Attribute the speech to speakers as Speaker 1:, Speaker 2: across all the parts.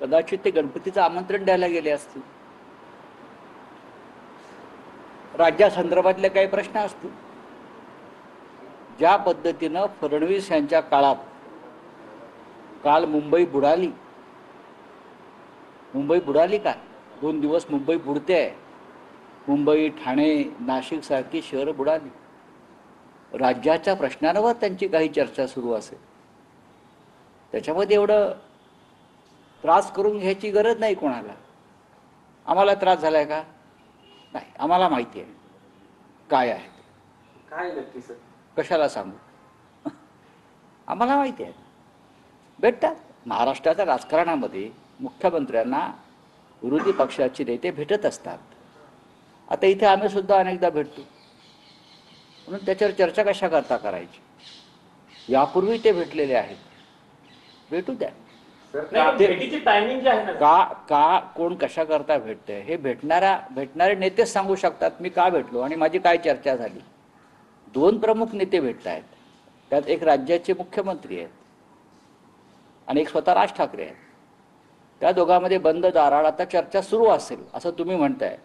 Speaker 1: कदाचित ते गणपतीचं आमंत्रण द्यायला गेले असतील, राज्यासंदर्भातले काही प्रश्न असतील. ज्या पद्धतीनं फडणवीस यांच्या काळात काल मुंबई बुडाली का? 2 दिवस मुंबई बुडते आहे. मुंबई, ठाणे, नाशिक सारखी शहरं बुडाली. राज्याच्या प्रश्नांवर त्यांची काही चर्चा सुरू असेल, त्याच्यामध्ये एवढं त्रास करून घ्यायची गरज नाही कोणाला. आम्हाला त्रास झालाय का? नाही, आम्हाला माहिती आहे काय आहे ते.
Speaker 2: काय नक्की सर?
Speaker 1: कशाला सांगू? आम्हाला माहिती आहे. भेटतात. महाराष्ट्राच्या राजकारणामध्ये मुख्यमंत्र्यांना विरोधी पक्षाचे नेते भेटत असतात. आता इथे आम्ही सुद्धा अनेकदा भेटतो, म्हणून त्याच्यावर चर्चा कशा करता करायची? यापूर्वी ते भेटलेले आहेत, भेटू द्या.
Speaker 2: भेटीची टायमिंग जे आहे ना,
Speaker 1: का कोण कशा करता भेटतंय हे भेटणारे नेतेच सांगू शकतात. मी का भेटलो आणि माझी काय चर्चा झाली. 2 प्रमुख नेते भेटत आहेत, त्यात एक राज्याचे मुख्यमंत्री आहेत आणि एक स्वतः राज ठाकरे आहेत. त्या दोघांमध्ये बंद दारात आता चर्चा सुरू असेल असं तुम्ही म्हणताय.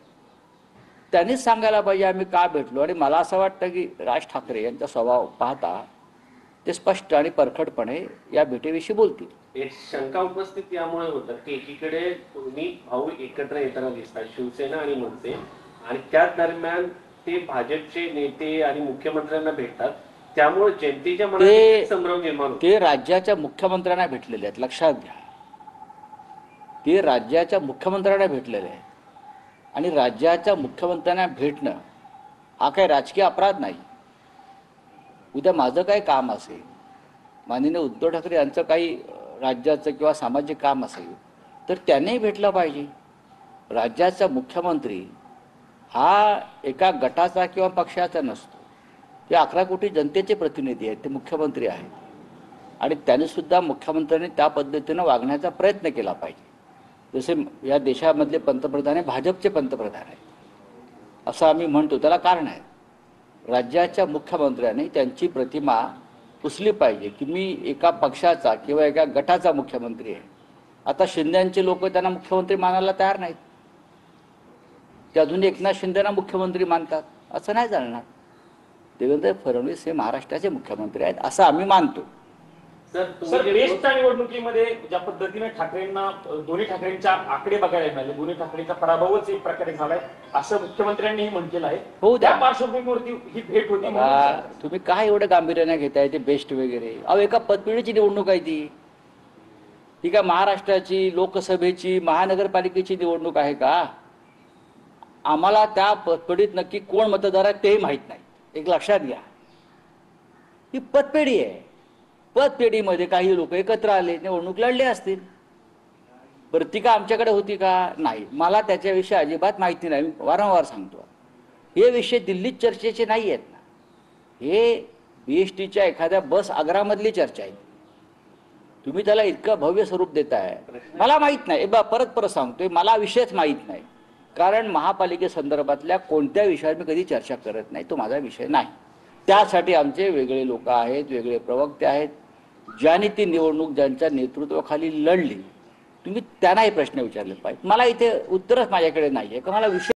Speaker 1: त्यांनीच सांगायला पाहिजे आम्ही का भेटलो. आणि मला असं वाटतं की राज ठाकरे यांचा स्वभाव पाहता ते स्पष्ट आणि परखडपणे या भेटीविषयी बोलतील.
Speaker 2: एक शंका उपस्थित यामुळे होतात की एकीकडे दोन्ही भाऊ एकत्र येताना दिसतात, शिवसेना आणि मनसे, आणि त्याच दरम्यान ते भाजपचे नेते आणि मुख्यमंत्र्यांना भेटतात. त्यामुळे जनतेच्या मनात संभ्रम निर्माण होतो.
Speaker 1: ते राज्याच्या मुख्यमंत्र्यांना भेटलेले आहेत, लक्षात घ्या. ते राज्याच्या मुख्यमंत्र्यांना भेटलेले आहेत आणि राज्याच्या मुख्यमंत्र्यांना भेटणं हा काही राजकीय अपराध नाही. उद्या माझं काही काम असेल, माननीय उद्धव ठाकरे यांचं काही राज्याचं किंवा सामाजिक काम असेल, तर त्यांनी भेटलं पाहिजे. राज्याचा मुख्यमंत्री हा एका गटाचा किंवा पक्षाचा नसतो. ते 11 कोटी जनतेचे प्रतिनिधी आहेत, ते मुख्यमंत्री आहेत आणि त्यांनी सुद्धा मुख्यमंत्र्यांनी त्या पद्धतीनं वागण्याचा प्रयत्न केला पाहिजे. जसे या देशामधले पंतप्रधान हे भाजपचे पंतप्रधान आहेत असं आम्ही म्हणतो, त्याला कारण आहे. राज्याच्या मुख्यमंत्र्यांनी त्यांची प्रतिमा पुसली पाहिजे की मी एका पक्षाचा किंवा एका गटाचा मुख्यमंत्री आहे. आता शिंदेचे लोक त्यांना मुख्यमंत्री मानायला तयार नाहीत, ते अजून एकनाथ शिंदेना मुख्यमंत्री मानतात. असं नाही चालणार. देवेंद्र फडणवीस हे महाराष्ट्राचे मुख्यमंत्री आहेत असं आम्ही मानतो.
Speaker 2: सर, बेस्टच्या निवडणुकीमध्ये ज्या पद्धतीने ठाकरेंना, दोन्ही ठाकरेंच्या आकडे बघायला मिळाले, दोन्ही ठाकरेंचा पराभवच एक प्रकारे झालाय असं मुख्यमंत्र्यांनीही म्हटलेलं आहे.
Speaker 1: हो, त्या
Speaker 2: पार्श्वभूमीवरती ही भेट होती.
Speaker 1: तुम्ही काय एवढं गांभीर्याने घेताय ते बेस्ट वगैरे? अहो, एका पतपिढीची निवडणूक आहे ती काय महाराष्ट्राची लोकसभेची महानगरपालिकेची निवडणूक आहे का? आम्हाला त्या पतपेढीत नक्की कोण मतदार आहेत तेही माहीत नाही. एक लक्षात घ्या, ही पतपेढी आहे. पतपेढीमध्ये काही लोक एकत्र आले, निवडणूक लढले असतील. बरं, ती का आमच्याकडे होती का? नाही. मला त्याच्याविषयी अजिबात माहिती नाही. वारंवार सांगतो, हे विषय दिल्लीत चर्चेचे नाही आहेत ना. हे BSTच्या एखाद्या बस आग्रामधली चर्चा आहे. तुम्ही त्याला इतकं भव्य स्वरूप देताय. मला माहीत नाही. परत सांगतोय, मला विषयच माहीत नाही. कारण महापालिकेसंदर्भातल्या कोणत्या विषयावर मी कधी चर्चा करत नाही. तो माझा विषय नाही. त्यासाठी आमचे वेगळे लोक आहेत, वेगळे प्रवक्ते आहेत. ज्यांनी ती निवडणूक ज्यांच्या नेतृत्वाखाली लढली, तुम्ही त्यांनाही प्रश्न विचारले पाहिजे. मला इथे उत्तरच माझ्याकडे नाही आहे, का मला विषय